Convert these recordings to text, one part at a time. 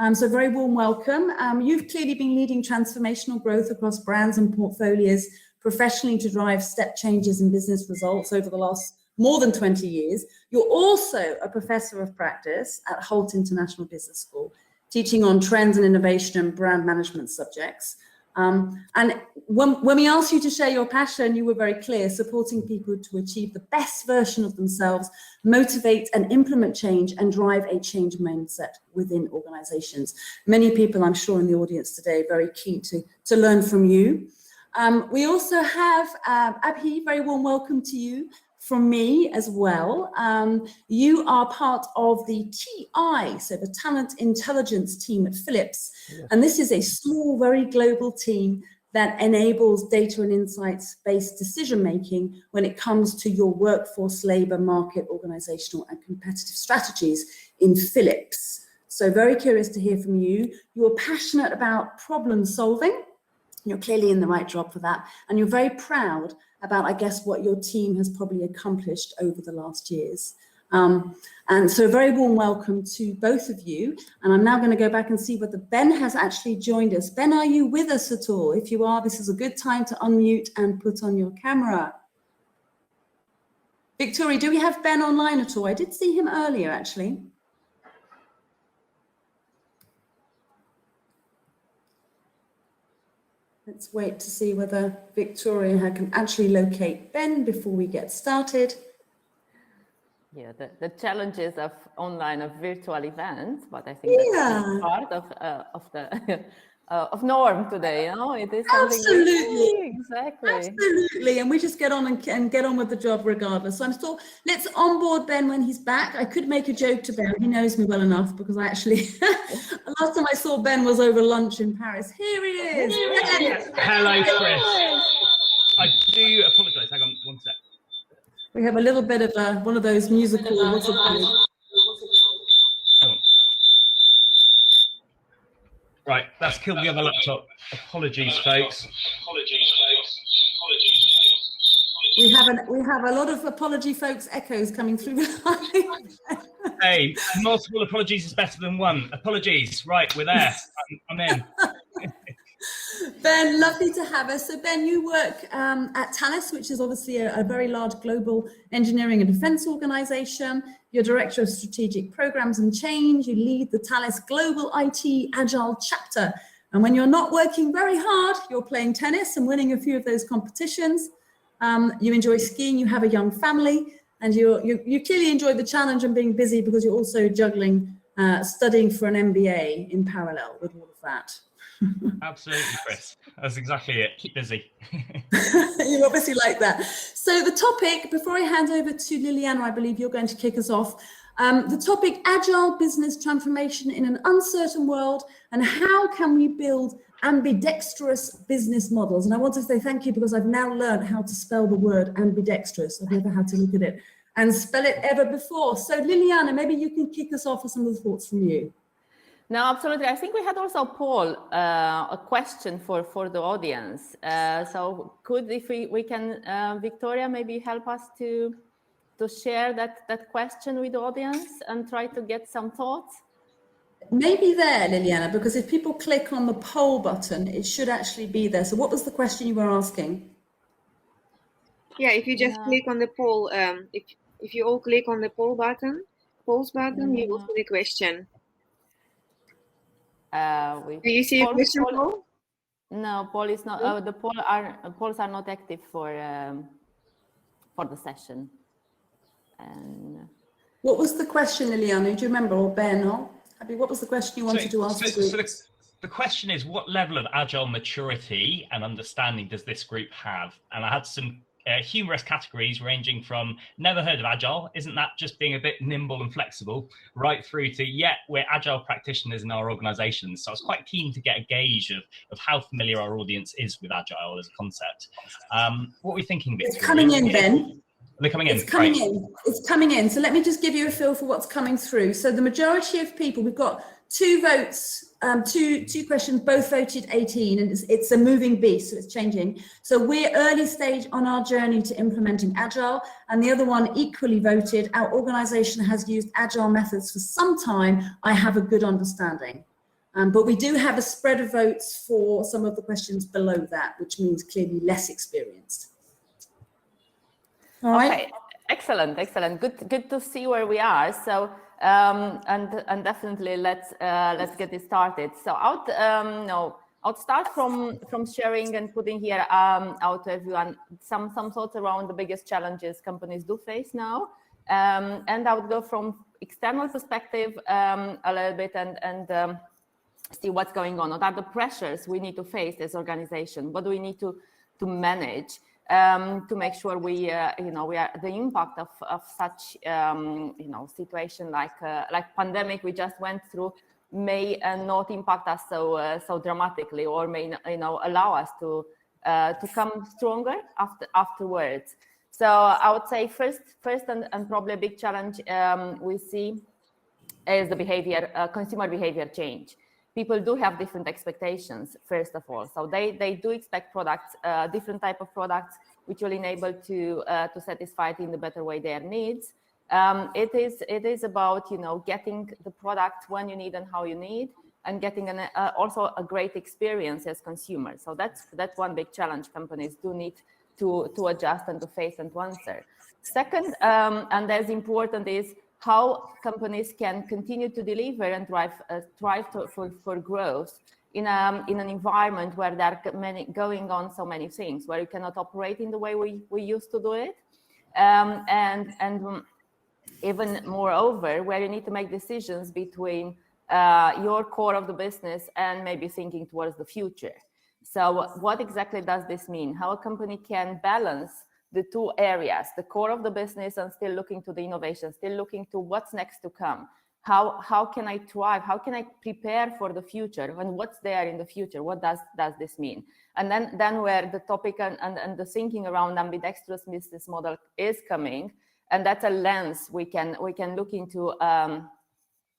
So very warm welcome. You've clearly been leading transformational growth across brands and portfolios professionally to drive step changes in business results over the last more than 20 years. You're also a professor of practice at Hult International Business School, teaching on trends and innovation and brand management subjects. And when we asked you to share your passion, you were very clear, supporting people to achieve the best version of themselves, motivate and implement change, and drive a change mindset within organizations. Many people, I'm sure, in the audience today are very keen to learn from you. We also have Abhi, very warm welcome to you from me as well. You are part of the TI, so the Talent Intelligence team at Philips. Yes. And this is a small, very global team that enables data and insights-based decision-making when it comes to your workforce, labor, market, organizational and competitive strategies in Philips. So very curious to hear from you. You're passionate about problem solving. You're clearly in the right job for that. And you're very proud about, I guess, what your team has probably accomplished over the last years. And so a very warm welcome to both of you. And I'm now going to go back and see whether Ben has actually joined us. Ben, are you with us at all? If you are, this is a good time to unmute and put on your camera. Victoria, do we have Ben online at all? I did see him earlier, actually. Let's wait to see whether Victoria can actually locate Ben before we get started. Yeah, the challenges of online, of virtual events, but I think that's part of norm today. You know, it is something. Absolutely, exactly. Absolutely, and we just get on and get on with the job regardless. So I'm still. Let's onboard Ben when he's back. I could make a joke to Ben. He knows me well enough because I actually last time I saw Ben was over lunch in Paris. Here he is. Hello, Chris. I do apologise. Hang on one sec. We have a little bit of one of those musical. What's it called? Right, that's killed the other laptop. Apologies, folks. We have a lot of apology, folks, echoes coming through. Hey, multiple apologies is better than one. Apologies. Right, we're there. I'm in. Ben, lovely to have us. So Ben, you work at Thales, which is obviously a very large global engineering and defense organization. You're Director of Strategic Programs and Change. You lead the Thales Global IT Agile chapter. And when you're not working very hard, you're playing tennis and winning a few of those competitions. You enjoy skiing, you have a young family, and you clearly enjoy the challenge and being busy because you're also juggling studying for an MBA in parallel with all of that. Absolutely, Chris. That's exactly it. Keep busy. You obviously like that. So the topic, before I hand over to Liliana, I believe you're going to kick us off. The topic, Agile Business Transformation in an Uncertain World, and how can we build ambidextrous business models? And I want to say thank you because I've now learned how to spell the word ambidextrous. I've never had to look at it and spell it ever before. So Liliana, maybe you can kick us off with some of the thoughts from you. No, absolutely. I think we had also, Paul, a question for the audience. So if we can, Victoria, maybe help us to share that question with the audience and try to get some thoughts? Maybe there, Liliana, because if people click on the poll button, it should actually be there. So what was the question you were asking? Yeah, if you just click on the poll, if you all click on the polls button, you will see the question. Do you see a question, Paul? No, Paul is not. The polls are not active for the session. And what was the question, Liliana? Do you remember, or Ben? Or Abhi, what was the question you wanted to ask? So the question is, what level of agile maturity and understanding does this group have? And I had some humorous categories ranging from never heard of agile, isn't that just being a bit nimble and flexible, right through to we're agile practitioners in our organizations. So I was quite keen to get a gauge of how familiar our audience is with agile as a concept. What are we thinking, Victoria? It's coming in, Ben. They're coming in. It's coming in. It's coming in. So let me just give you a feel for what's coming through. So the majority of people, we've got 2 votes, two questions, both voted 18, and it's a moving beast, so it's changing. So we're early stage on our journey to implementing Agile, and the other one equally voted, our organization has used Agile methods for some time, I have a good understanding. But we do have a spread of votes for some of the questions below that, which means clearly less experienced. All right. Okay, excellent. Good to see where we are. So and definitely let's get it started. So I'll start from sharing and putting here out to everyone some thoughts around the biggest challenges companies do face now. And I would go from external perspective a little bit and see what's going on. What are the pressures we need to face as organization? What do we need to manage to make sure we are the impact of such situation like pandemic we just went through may not impact us so dramatically, or may allow us to come stronger afterwards. So I would say first and probably a big challenge we see is the consumer behavior change. People do have different expectations, first of all. So they do expect products, different type of products, which will enable to satisfy it in the better way their needs. It is about getting the product when you need and how you need, and getting also a great experience as consumers. So that's one big challenge companies do need to adjust and to face and to answer. Second, and as important, is how companies can continue to deliver and thrive for growth in an environment where there are going on so many things, where you cannot operate in the way we used to do it, and even moreover, where you need to make decisions between your core of the business and maybe thinking towards the future. So what exactly does this mean? How a company can balance the two areas, the core of the business and still looking to the innovation, still looking to what's next to come. How can I thrive? How can I prepare for the future? And what's there in the future? What does this mean? And then where the topic and the thinking around ambidextrous business model is coming, and that's a lens we can look into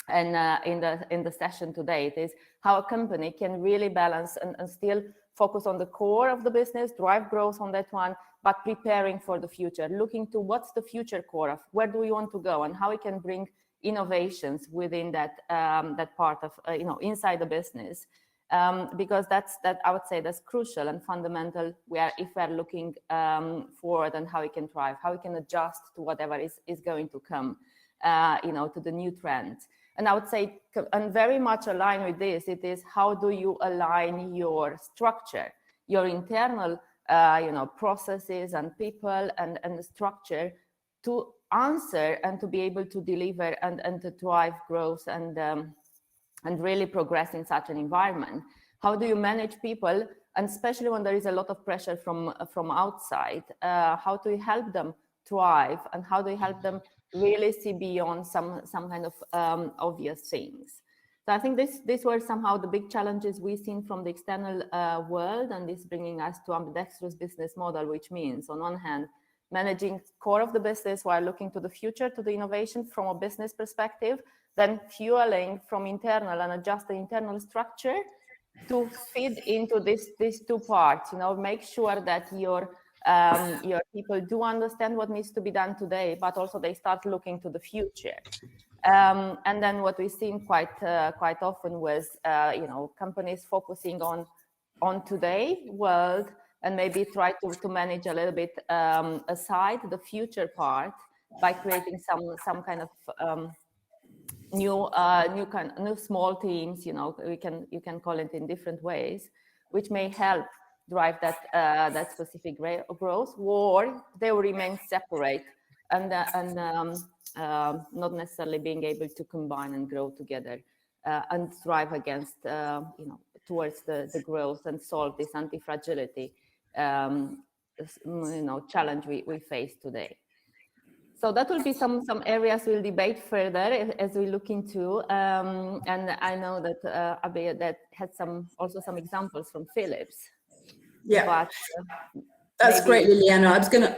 in the session today. It is how a company can really balance and still focus on the core of the business, drive growth on that one, but preparing for the future, looking to what's the future core of, where do we want to go, and how we can bring innovations within that part of inside the business, because that I would say that's crucial and fundamental. If we're looking forward and how we can thrive, how we can adjust to whatever is going to come, to the new trends. And I would say, and very much aligned with this, it is how do you align your structure, your internal processes and people and the structure to answer and to be able to deliver and to drive growth and really progress in such an environment. How do you manage people, and especially when there is a lot of pressure from outside, how do you help them thrive, and how do you help them really see beyond some kind of obvious things? So I think these were somehow the big challenges we've seen from the external world, and this bringing us to ambidextrous business model, which means on one hand, managing core of the business while looking to the future, to the innovation from a business perspective, then fueling from internal and adjust the internal structure to feed into these two parts. Make sure that your people do understand what needs to be done today, but also they start looking to the future. And then what we've seen quite often was companies focusing on today world, and maybe try to manage a little bit aside the future part by creating some kind of new small teams. You can call it in different ways, which may help drive that specific growth, or they will remain separate and not necessarily being able to combine and grow together and thrive against towards the growth and solve this anti-fragility challenge we face today. So that will be some areas we'll debate further as we look into, and I know that Abhi that had also some examples from Philips. Yeah, but, that's great, Liliana.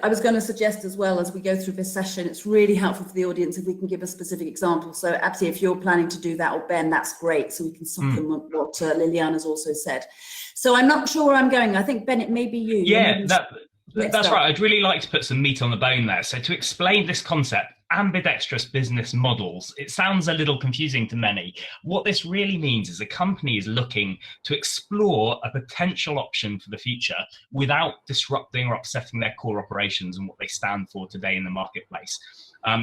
I was gonna suggest as well, as we go through this session, it's really helpful for the audience if we can give a specific example. So Abhi, if you're planning to do that, or Ben, that's great. So we can supplement what Liliana's also said. So I'm not sure where I'm going. I think, Ben, it may be you. Yeah, that's right. I'd really like to put some meat on the bone there. So to explain this concept, ambidextrous business models. It sounds a little confusing to many. What this really means is a company is looking to explore a potential option for the future without disrupting or upsetting their core operations and what they stand for today in the marketplace.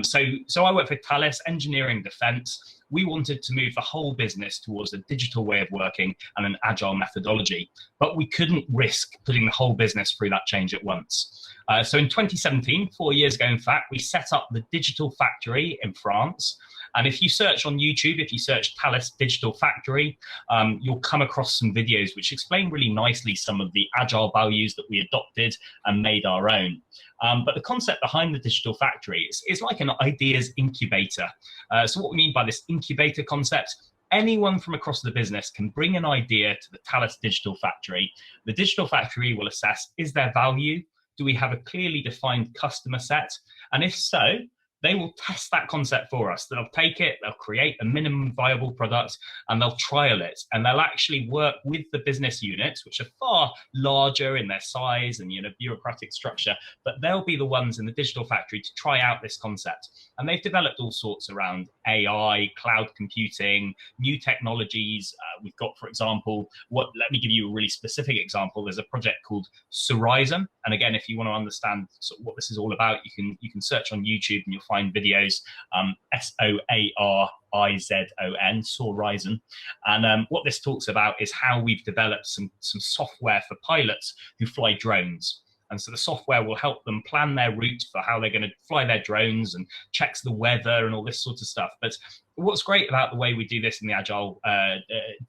So I work for Thales, engineering defense. We wanted to move the whole business towards a digital way of working and an agile methodology, but we couldn't risk putting the whole business through that change at once. So in 2017, 4 years ago, in fact, we set up the Digital Factory in France. And if you search on YouTube, if you search Thales Digital Factory, you'll come across some videos which explain really nicely some of the agile values that we adopted and made our own. But the concept behind the Digital Factory is like an ideas incubator. So what we mean by this incubator concept, anyone from across the business can bring an idea to the Thales Digital Factory. The Digital Factory will assess, is there value? Do we have a clearly defined customer set? And if so, they will test that concept for us. They'll take it, they'll create a minimum viable product, and they'll trial it. And they'll actually work with the business units, which are far larger in their size and bureaucratic structure, but they'll be the ones in the Digital Factory to try out this concept. And they've developed all sorts around AI, cloud computing, new technologies. We've got, for example, let me give you a really specific example. There's a project called Sorizon. And again, if you want to understand sort of what this is all about, you can search on YouTube and you'll find videos, Sorizon, Sorizon. And what this talks about is how we've developed some software for pilots who fly drones. And so the software will help them plan their route for how they're going to fly their drones and checks the weather and all this sort of stuff. But what's great about the way we do this in the Agile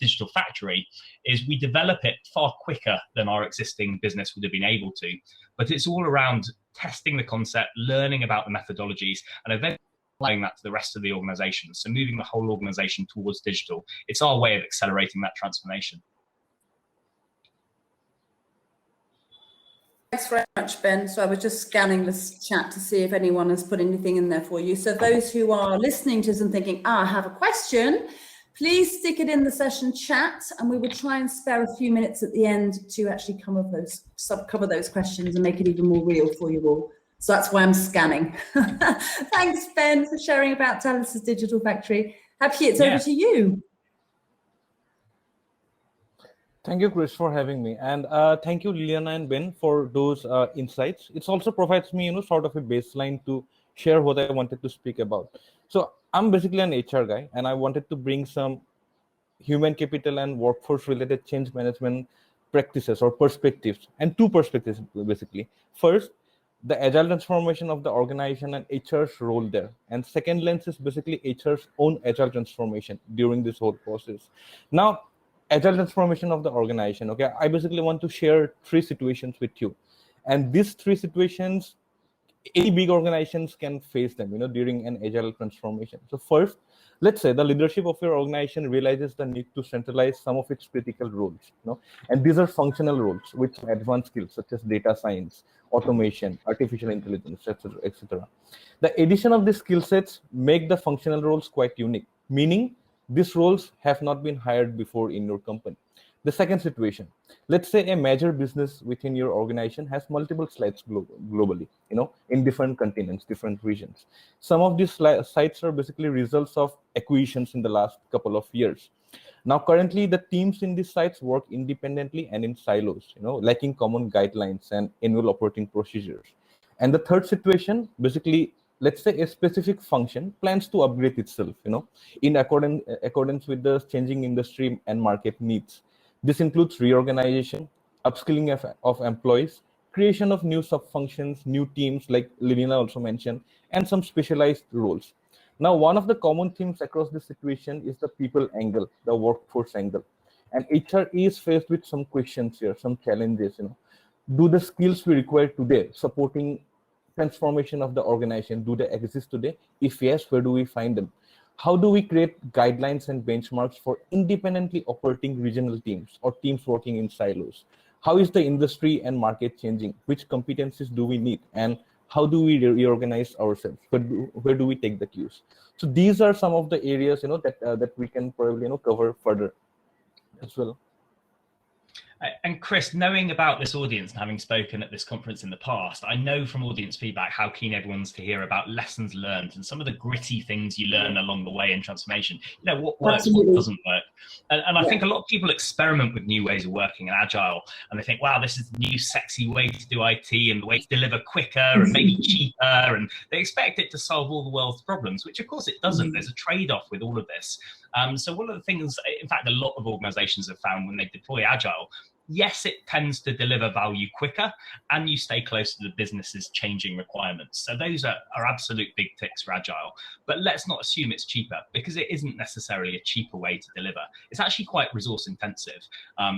Digital Factory is we develop it far quicker than our existing business would have been able to. But it's all around testing the concept, learning about the methodologies, and eventually applying that to the rest of the organization. So moving the whole organization towards digital. It's our way of accelerating that transformation. Thanks very much, Ben. So I was just scanning this chat to see if anyone has put anything in there for you. So those who are listening to this and thinking, I have a question, please stick it in the session chat, and we will try and spare a few minutes at the end to actually cover those questions and make it even more real for you all. So that's why I'm scanning. Thanks, Ben, for sharing about Thales' Digital Factory. Abhi, it's over to you. Thank you, Chris, for having me. And thank you, Liliana and Ben, for those insights. It also provides me, sort of a baseline to share what I wanted to speak about. So I'm basically an HR guy, and I wanted to bring some human capital and workforce-related change management practices or perspectives, and two perspectives, basically. First, the agile transformation of the organization and HR's role there. And second lens is basically HR's own agile transformation during this whole process. Now, agile transformation of the organization. Okay, I basically want to share 3 situations with you, and these 3 situations, any big organizations can face them, during an agile transformation. So first, let's say the leadership of your organization realizes the need to centralize some of its critical roles, and these are functional roles with advanced skills such as data science, automation, artificial intelligence, etc., etc. The addition of these skill sets make the functional roles quite unique, meaning these roles have not been hired before in your company. The second situation, let's say a major business within your organization has multiple sites globally, in different continents, different regions. Some of these sites are basically results of acquisitions in the last couple of years. Now, currently, the teams in these sites work independently and in silos, lacking common guidelines and annual operating procedures. And the third situation, basically, let's say a specific function plans to upgrade itself, in accordance with the changing industry and market needs. This includes reorganization, upskilling of employees, creation of new sub-functions, new teams, like Liliana also mentioned, and some specialized roles. Now, one of the common themes across this situation is the people angle, the workforce angle. And HR is faced with some questions here, some challenges, Do the skills we require today supporting transformation of the organization, do they exist today? If yes, where do we find them? How do we create guidelines and benchmarks for independently operating regional teams or teams working in silos? How is the industry and market changing? Which competencies do we need? And how do we reorganize ourselves? Where do we take the cues? So these are some of the areas, that we can probably, cover further as well. And Chris, knowing about this audience and having spoken at this conference in the past, I know from audience feedback how keen everyone's to hear about lessons learned and some of the gritty things you learn along the way in transformation. You know, what works, what doesn't work. And I think a lot of people experiment with new ways of working in Agile, and they think, wow, this is the new sexy way to do IT and the way to deliver quicker and maybe cheaper, and they expect it to solve all the world's problems, which of course it doesn't. There's a trade-off with all of this. So one of the things, in fact, a lot of organizations have found when they deploy Agile, yes, it tends to deliver value quicker and you stay close to the business's changing requirements. So those are absolute big ticks for Agile. But let's not assume it's cheaper, because it isn't necessarily a cheaper way to deliver. It's actually quite resource intensive.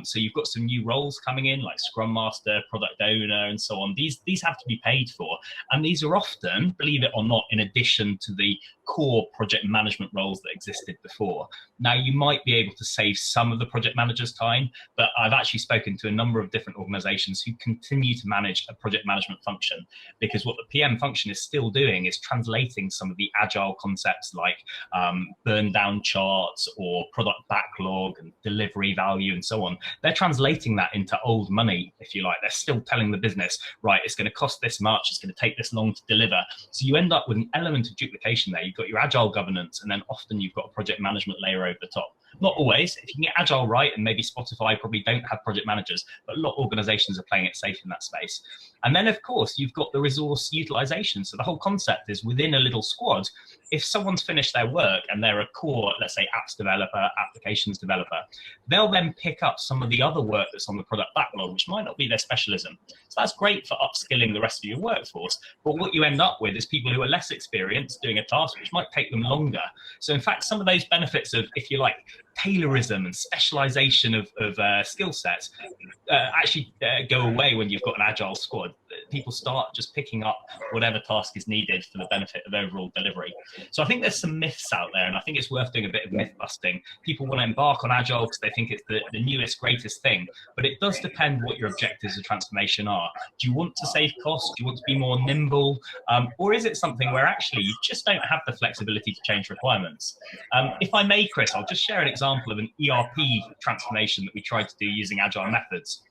So you've got some new roles coming in like Scrum Master, Product Owner, and so on. These have to be paid for. And these are often, believe it or not, in addition to the core project management roles that existed before. Now, you might be able to save some of the project manager's time, but I've actually spoken to a number of different organizations who continue to manage a project management function, because what the PM function is still doing is translating some of the Agile concepts like burn down charts or product backlog and delivery value and so on. They're translating that into old money, if you like. They're still telling the business, right, it's going to cost this much, it's going to take this long to deliver. So you end up with an element of duplication there. You've got your Agile governance, and then often you've got a project management layer over the top. Not always. If you can get Agile right, and maybe Spotify probably don't have project managers, but a lot of organizations are playing it safe in that space. And then, of course, you've got the resource utilization. So the whole concept is within a little squad, if someone's finished their work and they're a core, let's say, apps developer, applications developer, they'll then pick up some of the other work that's on the product backlog, which might not be their specialism. So that's great for upskilling the rest of your workforce. But what you end up with is people who are less experienced doing a task which might take them longer. So in fact, some of those benefits of, if you like, Taylorism and specialization of skill sets actually go away when you've got an Agile squad. People start just picking up whatever task is needed for the benefit of overall delivery. So I think there's some myths out there, and I think it's worth doing a bit of myth busting. People want to embark on Agile because they think it's the newest, greatest thing, but it does depend what your objectives of transformation are. Do you want to save costs? Do you want to be more nimble? Or is it something where actually you just don't have the flexibility to change requirements? If I may, Chris, I'll just share an example of an ERP transformation that we tried to do using Agile methods.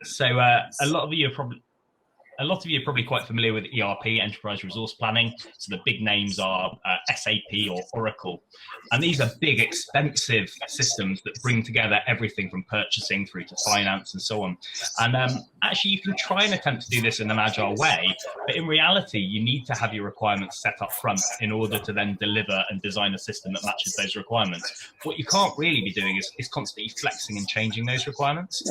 So a lot of you are probably quite familiar with ERP, Enterprise Resource Planning. So the big names are SAP or Oracle. And these are big, expensive systems that bring together everything from purchasing through to finance and so on. And actually, you can try and attempt to do this in an Agile way, but in reality, you need to have your requirements set up front in order to then deliver and design a system that matches those requirements. What you can't really be doing is constantly flexing and changing those requirements.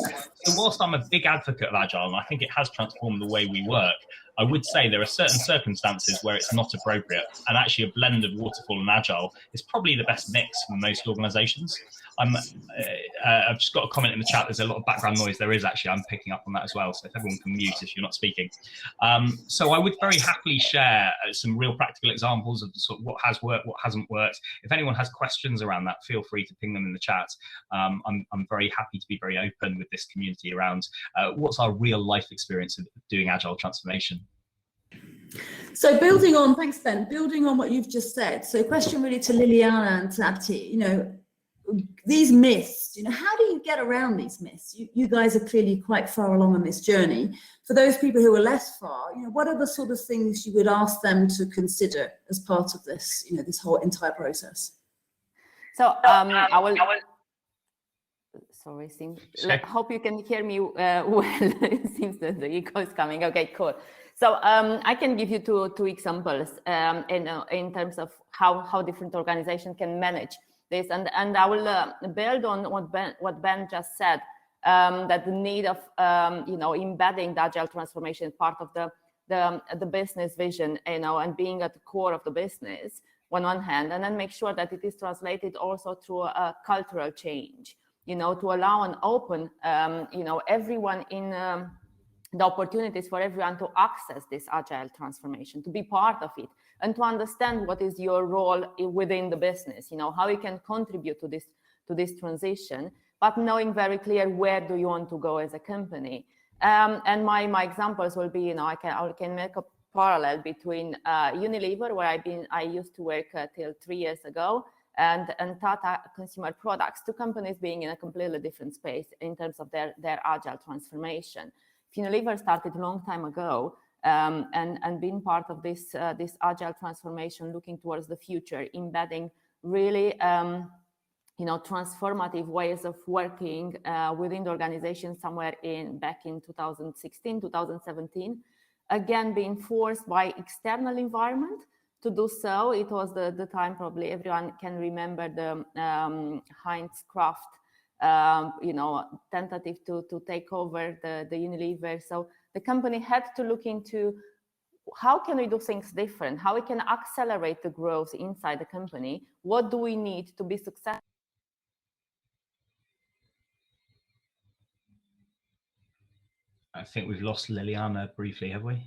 So whilst I'm a big advocate of Agile, and I think it has transformed the way we work, I would say there are certain circumstances where it's not appropriate, and actually a blend of waterfall and Agile is probably the best mix for most organizations. I've just got a comment in the chat. There's a lot of background noise. There is actually. I'm picking up on that as well. So if everyone can mute if you're not speaking. So I would very happily share some real practical examples of sort of what has worked, what hasn't worked. If anyone has questions around that, feel free to ping them in the chat. I'm very happy to be very open with this community around what's our real life experience of doing Agile transformation. So building on, thanks Ben, building on what you've just said. So question really to Liliana and to Abhi, these myths, how do you get around these myths? You guys are clearly quite far along on this journey. For those people who are less far, what are the sort of things you would ask them to consider as part of this, this whole entire process? So I will. Sorry, hope you can hear me well. It seems that the echo is coming. Okay, cool. So I can give you two examples in terms of how different organizations can manage this, and I will build on what Ben just said, that the need of embedding the Agile transformation part of the business vision, and being at the core of the business on one hand, and then make sure that it is translated also through a cultural change, to allow and open everyone in the opportunities for everyone to access this Agile transformation, to be part of it, and to understand what is your role within the business, how you can contribute to this transition, but knowing very clear where do you want to go as a company. And my examples will be, I can make a parallel between Unilever, where I used to work till 3 years ago, and Tata Consumer Products, two companies being in a completely different space in terms of their agile transformation. Unilever started a long time ago and being part of this agile transformation, looking towards the future, embedding really transformative ways of working within the organization somewhere back in 2016, 2017. Again, being forced by external environment to do so. It was the time, probably everyone can remember the Heinz Kraft, tentative to take over the Unilever. So the company had to look into how can we do things different, how we can accelerate the growth inside the company, what do we need to be successful. I think we've lost Liliana briefly, have we?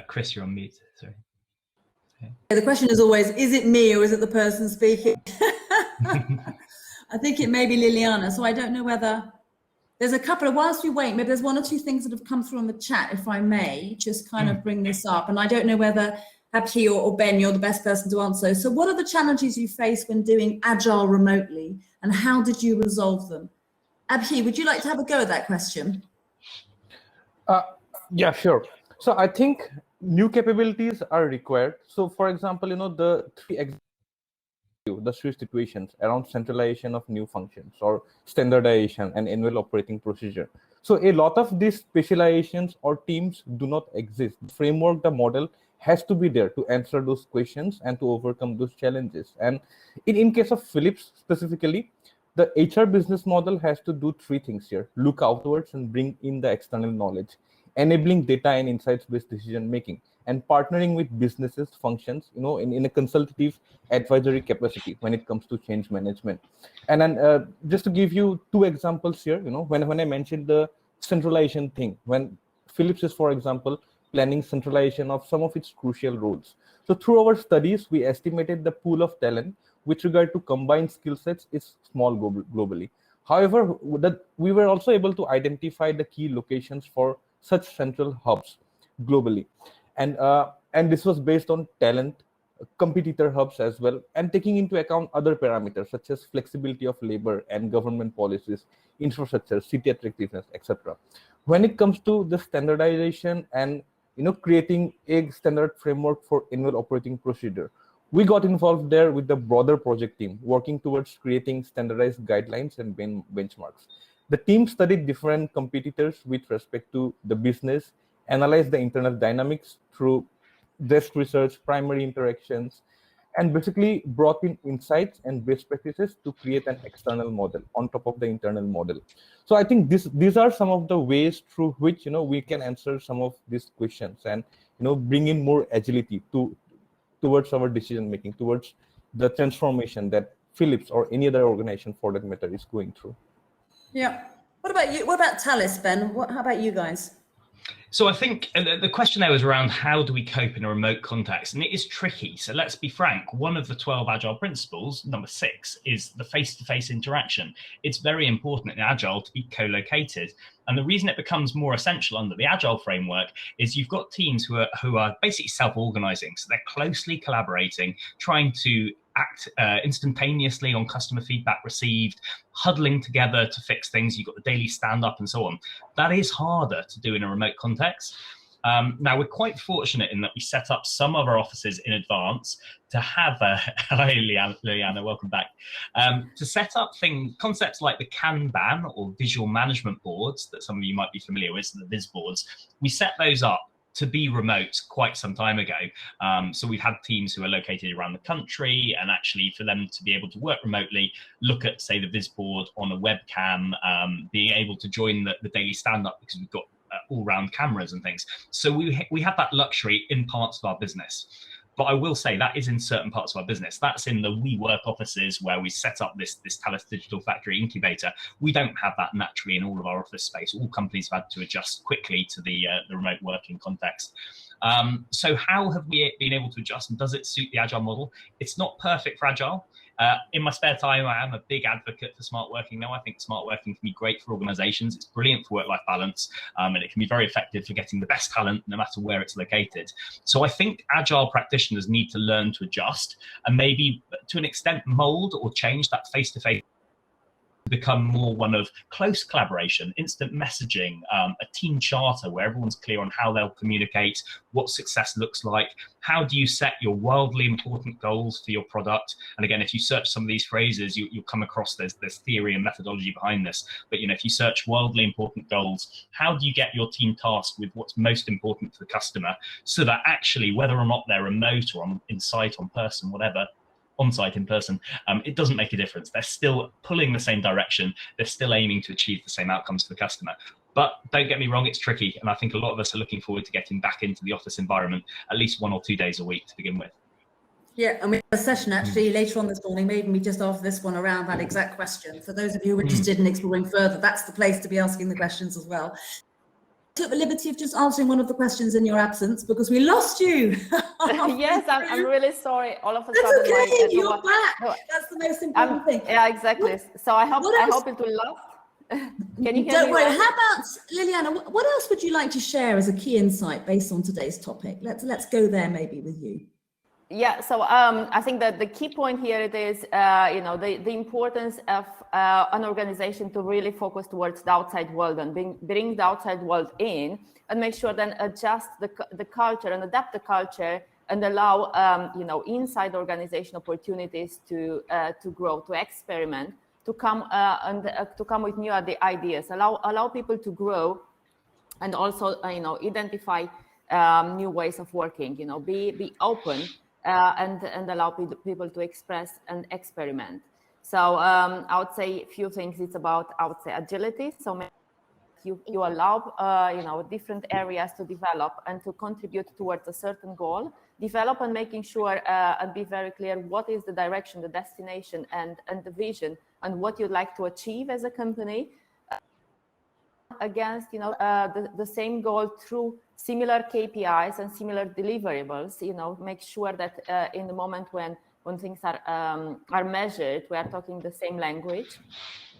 Chris, you're on mute, sorry. Okay. The question is always, is it me or is it the person speaking? I think it may be Liliana, so I don't know whether... There's a couple of, whilst we wait, maybe there's one or two things that have come through on the chat, if I may, just kind of bring this up. And I don't know whether Abhi or Ben, you're the best person to answer. So what are the challenges you face when doing Agile remotely, and how did you resolve them? Abhi, would you like to have a go at that question? Yeah, sure. So I think new capabilities are required. So for example, the three situations around centralization of new functions or standardization and annual operating procedure. So a lot of these specializations or teams do not exist. The framework, the model has to be there to answer those questions and to overcome those challenges. And in case of Philips specifically, the HR business model has to do three things here: look outwards and bring in the external knowledge, enabling data and insights-based decision making, and partnering with businesses functions, in a consultative advisory capacity when it comes to change management. And then just to give you two examples here, when I mentioned the centralization thing, when Philips is, for example, planning centralization of some of its crucial roles. So through our studies, we estimated the pool of talent with regard to combined skill sets is small globally. However, we were also able to identify the key locations for such central hubs globally. And this was based on talent, competitor hubs as well, and taking into account other parameters such as flexibility of labor and government policies, infrastructure, city attractiveness, etc. When it comes to the standardization and creating a standard framework for annual operating procedure, we got involved there with the broader project team, working towards creating standardized guidelines and benchmarks. The team studied different competitors with respect to the business, analyzed the internal dynamics through desk research, primary interactions, and basically brought in insights and best practices to create an external model on top of the internal model. So I think these are some of the ways through which we can answer some of these questions and bring in more agility towards our decision making, towards the transformation that Philips or any other organization for that matter is going through. Yeah. What about you? What about Thales, Ben? How about you guys? So I think the question there was around how do we cope in a remote context, and it is tricky. So let's be frank, one of the 12 Agile principles, number 6, is the face-to-face interaction. It's very important in Agile to be co-located. And the reason it becomes more essential under the Agile framework is you've got teams who are basically self-organizing. So they're closely collaborating, trying to act instantaneously on customer feedback received, huddling together to fix things. You've got the daily stand-up and so on. That is harder to do in a remote context. Now, we're quite fortunate in that we set up some of our offices in advance to have hi, Liliana, welcome back. To set up concepts like the Kanban or visual management boards that some of you might be familiar with, the Viz boards. We set those up to be remote quite some time ago. So we've had teams who are located around the country, and actually for them to be able to work remotely, look at, say, the Viz board on a webcam, being able to join the daily stand-up because we've got all-round cameras and things. So we have that luxury in parts of our business. But I will say that is in certain parts of our business. That's in the WeWork offices where we set up this Thales Digital Factory incubator. We don't have that naturally in all of our office space. All companies have had to adjust quickly to the remote working context. So how have we been able to adjust, and does it suit the Agile model? It's not perfect for Agile. In my spare time, I am a big advocate for smart working now. I think smart working can be great for organizations. It's brilliant for work-life balance, and it can be very effective for getting the best talent no matter where it's located. So I think Agile practitioners need to learn to adjust and maybe to an extent mold or change that face-to-face become more one of close collaboration, instant messaging, a team charter where everyone's clear on how they'll communicate, what success looks like, how do you set your wildly important goals for your product. And again, if you search some of these phrases, you'll come across there's theory and methodology behind this. But if you search wildly important goals, how do you get your team tasked with what's most important to the customer, so that actually, whether or not they're remote or in site, on person, whatever, on-site, in person, it doesn't make a difference. They're still pulling the same direction. They're still aiming to achieve the same outcomes for the customer. But don't get me wrong, it's tricky. And I think a lot of us are looking forward to getting back into the office environment at least 1 or 2 days a week to begin with. Yeah, and we have a session actually later on this morning, maybe just after this one, around that exact question. For those of you who are interested in exploring further, that's the place to be asking the questions as well. Took the liberty of just answering one of the questions in your absence because we lost you. Yes, I'm really sorry. All of a That's sudden, okay. You're back. That's the most important thing. Yeah, exactly. So I hope it will last. Can you hear Don't me? worry. Well? How about Liliana? What else would you like to share as a key insight based on today's topic? Let's go there maybe with you. Yeah, so I think that the key point here it is, the importance of an organization to really focus towards the outside world and bring the outside world in, and make sure then adjust the culture and adapt the culture and allow inside organization opportunities to grow, to experiment, to come with new ideas, allow people to grow, and also identify new ways of working. Be open. And allow people to express and experiment. So I would say a few things. It's about, I would say, agility. So you allow different areas to develop and to contribute towards a certain goal. Develop and making sure and be very clear what is the direction, the destination, and the vision, and what you'd like to achieve as a company. Against the same goal through similar KPIs and similar deliverables. Make sure that in the moment when things are measured, we are talking the same language.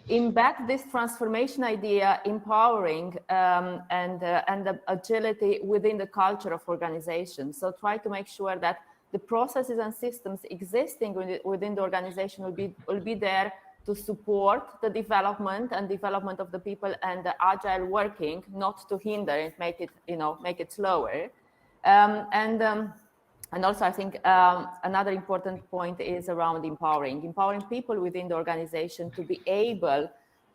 Embed this transformation idea, empowering and the agility within the culture of organization. So try to make sure that the processes and systems existing within the organization will be there to support the development of the people and the agile working, not to hinder it, make it slower. And also I think another important point is around empowering people within the organization to be able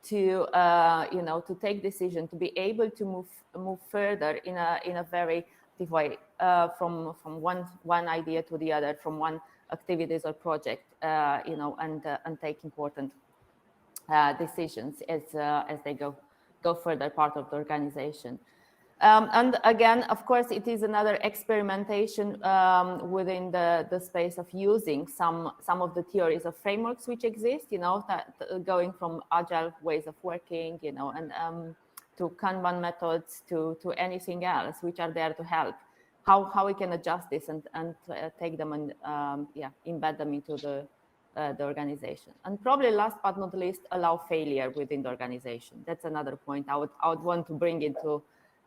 to to take decision, to be able to move further in a very active way, from one idea to the other, from one activities or project, and take important decisions as they go further part of the organization. And again, of course, it is another experimentation within the space of using some of the theories of frameworks which exist, that going from agile ways of working, and to Kanban methods, to anything else which are there to help. How we can adjust this and take them and embed them into the organization. And probably last but not least, allow failure within the organization. That's another point I would want to bring into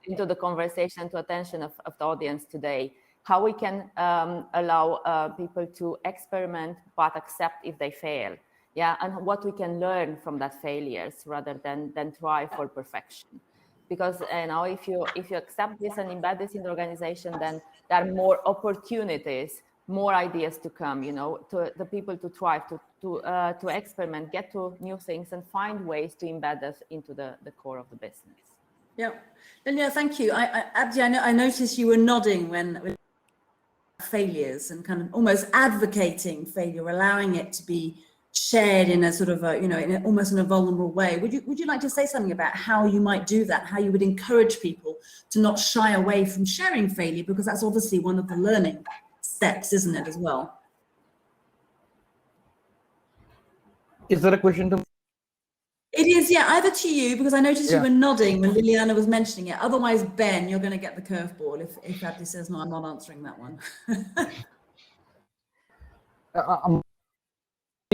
the conversation, to attention of the audience today. How we can allow people to experiment but accept if they fail. Yeah, and what we can learn from that failures rather than try for perfection. Because if you accept this and embed this in the organization, then there are more opportunities, more ideas to come, to the people to thrive, to experiment, get to new things, and find ways to embed this into the core of the business. Yeah, thank you. Abhi, I noticed you were nodding when failures and kind of almost advocating failure, allowing it to be shared in a sort of almost in a vulnerable way. Would you like to say something about how you might do that? How you would encourage people to not shy away from sharing failure, because that's obviously one of the learning steps, isn't it, as well? Is there a question to? It is, yeah, either to you, because I noticed you were nodding when Liliana was mentioning it. Otherwise, Ben, you're going to get the curveball if Abhi says, no, I'm not answering that one.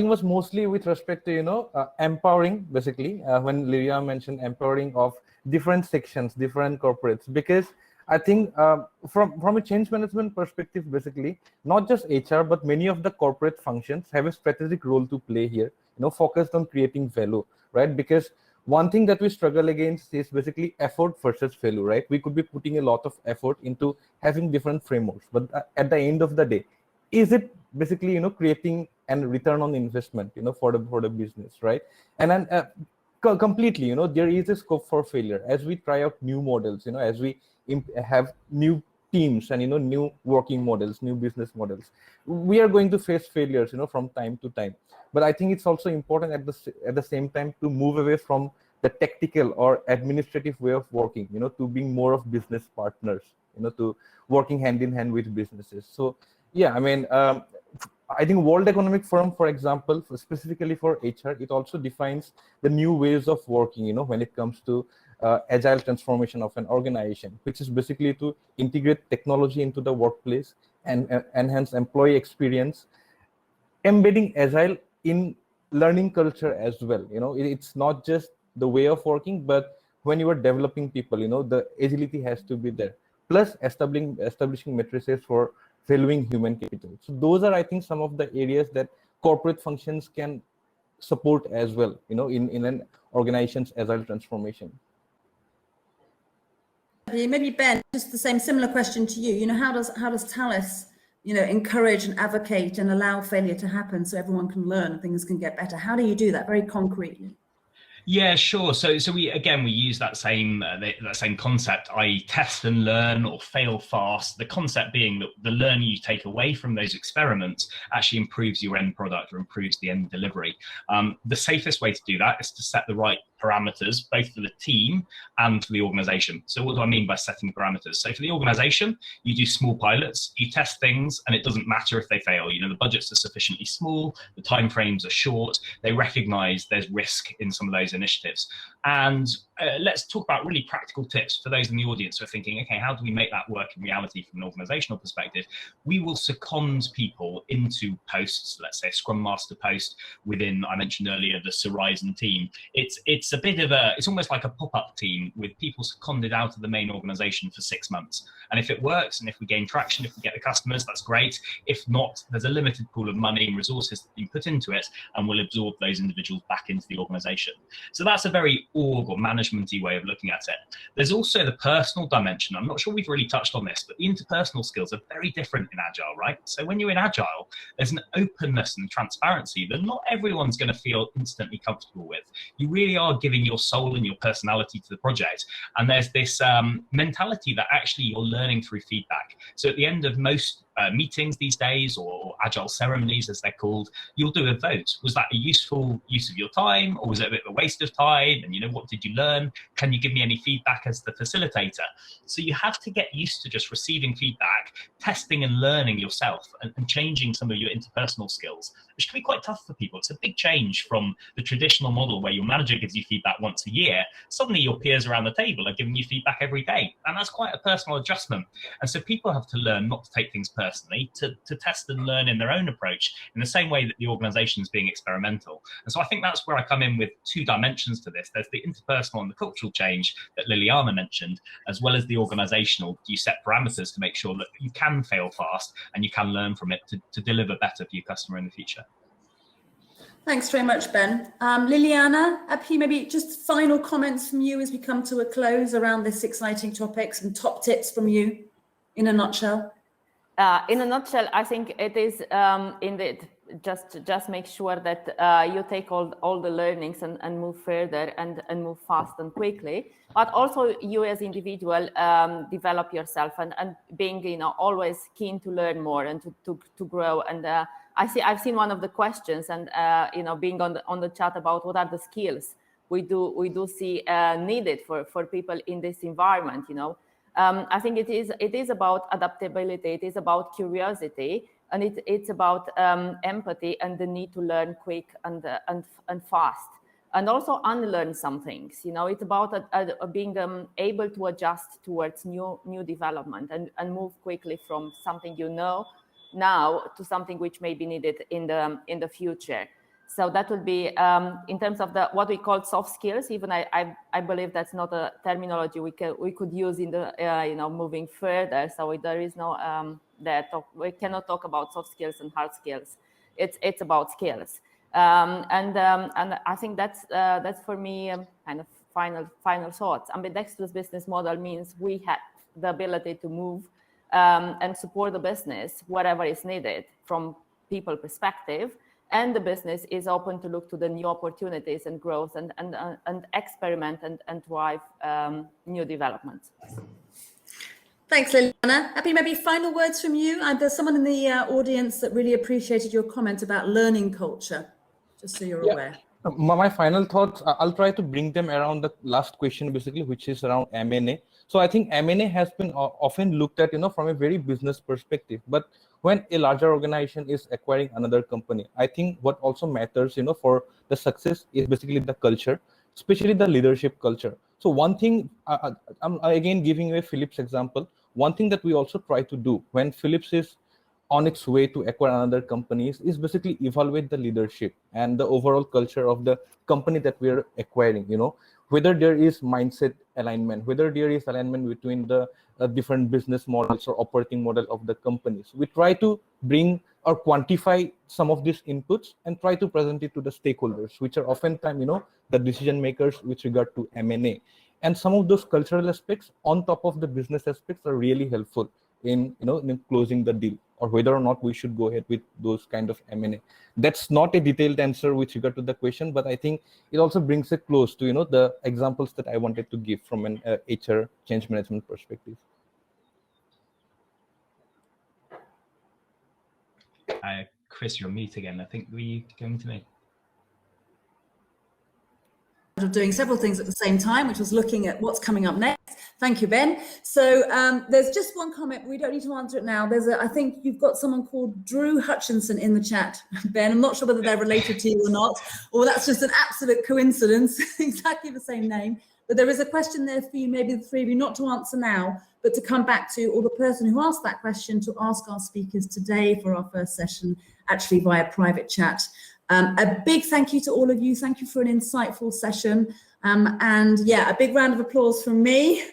was mostly with respect to empowering, basically, when Liliana mentioned empowering of different sections, different corporates, because I think from a change management perspective, basically, not just HR, but many of the corporate functions have a strategic role to play here, focused on creating value, right? Because one thing that we struggle against is basically effort versus value, right? We could be putting a lot of effort into having different frameworks, but at the end of the day, is it basically creating and return on investment for the business, right? And then completely there is a scope for failure as we try out new models, as we have new teams and new working models, new business models. We are going to face failures from time to time, but I think it's also important at the same time to move away from the tactical or administrative way of working, to being more of business partners, to working hand in hand with businesses. So yeah, I mean, I think World Economic Forum, for example, specifically for HR, it also defines the new ways of working, when it comes to agile transformation of an organization, which is basically to integrate technology into the workplace and enhance employee experience, embedding agile in learning culture as well. It's not just the way of working, but when you are developing people, the agility has to be there. Plus establishing matrices for valuing human capital. So those are, I think, some of the areas that corporate functions can support as well, in an organization's agile transformation. Maybe Ben, just the similar question to you. How does Thales, encourage and advocate and allow failure to happen so everyone can learn and things can get better? How do you do that very concretely? Yeah, sure. So we use that same concept, i.e. test and learn or fail fast. The concept being that the learning you take away from those experiments actually improves your end product or improves the end delivery. The safest way to do that is to set the right parameters, both for the team and for the organization. So what do I mean by setting parameters? So for the organization, you do small pilots, you test things, and it doesn't matter if they fail. The budgets are sufficiently small, the timeframes are short, they recognize there's risk in some of those initiatives. And let's talk about really practical tips for those in the audience who are thinking, okay, how do we make that work in reality from an organizational perspective? We will second people into posts, let's say a Scrum Master post within, I mentioned earlier, the Horizon team. It's a bit of it's almost like a pop-up team with people seconded out of the main organization for 6 months. And if it works, and if we gain traction, if we get the customers, that's great. If not, there's a limited pool of money and resources that being put into it, and we'll absorb those individuals back into the organization. So that's a very org or management-y way of looking at it. There's also the personal dimension. I'm not sure we've really touched on this, but the interpersonal skills are very different in Agile, right? So when you're in Agile, there's an openness and transparency that not everyone's going to feel instantly comfortable with. You really are giving your soul and your personality to the project. And there's this mentality that actually you're learning through feedback. So at the end of most meetings these days, or Agile ceremonies as they're called, you'll do a vote. Was that a useful use of your time, or was it a bit of a waste of time? And what did you learn? Can you give me any feedback as the facilitator? So you have to get used to just receiving feedback, testing and learning yourself, and changing some of your interpersonal skills, which can be quite tough for people. It's a big change from the traditional model where your manager gives you feedback once a year. Suddenly your peers around the table are giving you feedback every day, and that's quite a personal adjustment. And so people have to learn not to take things personally, to test and learn in their own approach in the same way that the organization is being experimental. And so I think that's where I come in with two dimensions to this. There's the interpersonal and the cultural change that Liliana mentioned, as well as the organizational. You set parameters to make sure that you can fail fast and you can learn from it to deliver better for your customer in the future. Thanks very much, Ben. Liliana, Abhi, maybe just final comments from you as we come to a close around this exciting topic, some top tips from you in a nutshell. In a nutshell, I think it is indeed just make sure that you take all the learnings and move further and move fast and quickly, but also you as individual develop yourself and being always keen to learn more and to grow. And I've seen one of the questions and being on the chat about what are the skills we do see needed for people in this environment. I think it is about adaptability, it is about curiosity, and it's about empathy and the need to learn quick and fast, and also unlearn some things. It's about being able to adjust towards new development and move quickly from something now to something which may be needed in the future. So that would be in terms of what we call soft skills. Even I believe that's not a terminology we could use in the moving further. So there is no we cannot talk about soft skills and hard skills. It's about skills. And I think that's for me kind of final thoughts. Ambidextrous business model means we have the ability to move and support the business whatever is needed from people perspective, and the business is open to look to the new opportunities and growth and experiment and drive new developments. Thanks, Liliana. Abhi, maybe final words from you. There's someone in the audience that really appreciated your comment about learning culture, just so you're aware. My final thoughts, I'll try to bring them around the last question, basically, which is around M&A. So I think M&A has been often looked at, from a very business perspective. But when a larger organization is acquiring another company, I think what also matters, for the success is basically the culture, especially the leadership culture. So one thing, I'm again giving you a Philips example. One thing that we also try to do when Philips is on its way to acquire another companies is basically evaluate the leadership and the overall culture of the company that we are acquiring, whether there is mindset alignment, whether there is alignment between the different business models or operating model of the companies. We try to bring or quantify some of these inputs and try to present it to the stakeholders, which are oftentimes, the decision makers with regard to M&A. And some of those cultural aspects on top of the business aspects are really helpful in closing the deal, or whether or not we should go ahead with those kind of M&A. That's not a detailed answer with regard to the question, but I think it also brings it close to the examples that I wanted to give from an HR change management perspective. Chris, you're mute again. I think were you going to me? Of doing several things at the same time, which was looking at what's coming up next. Thank you, Ben. So there's just one comment. We don't need to answer it now. I think you've got someone called Drew Hutchinson in the chat, Ben. I'm not sure whether they're related to you or not, or that's just an absolute coincidence, exactly the same name. But there is a question there for you, maybe the three of you, not to answer now, but to come back to, or the person who asked that question to ask our speakers today for our first session, actually via private chat. A big thank you to all of you. Thank you for an insightful session. And yeah, a big round of applause from me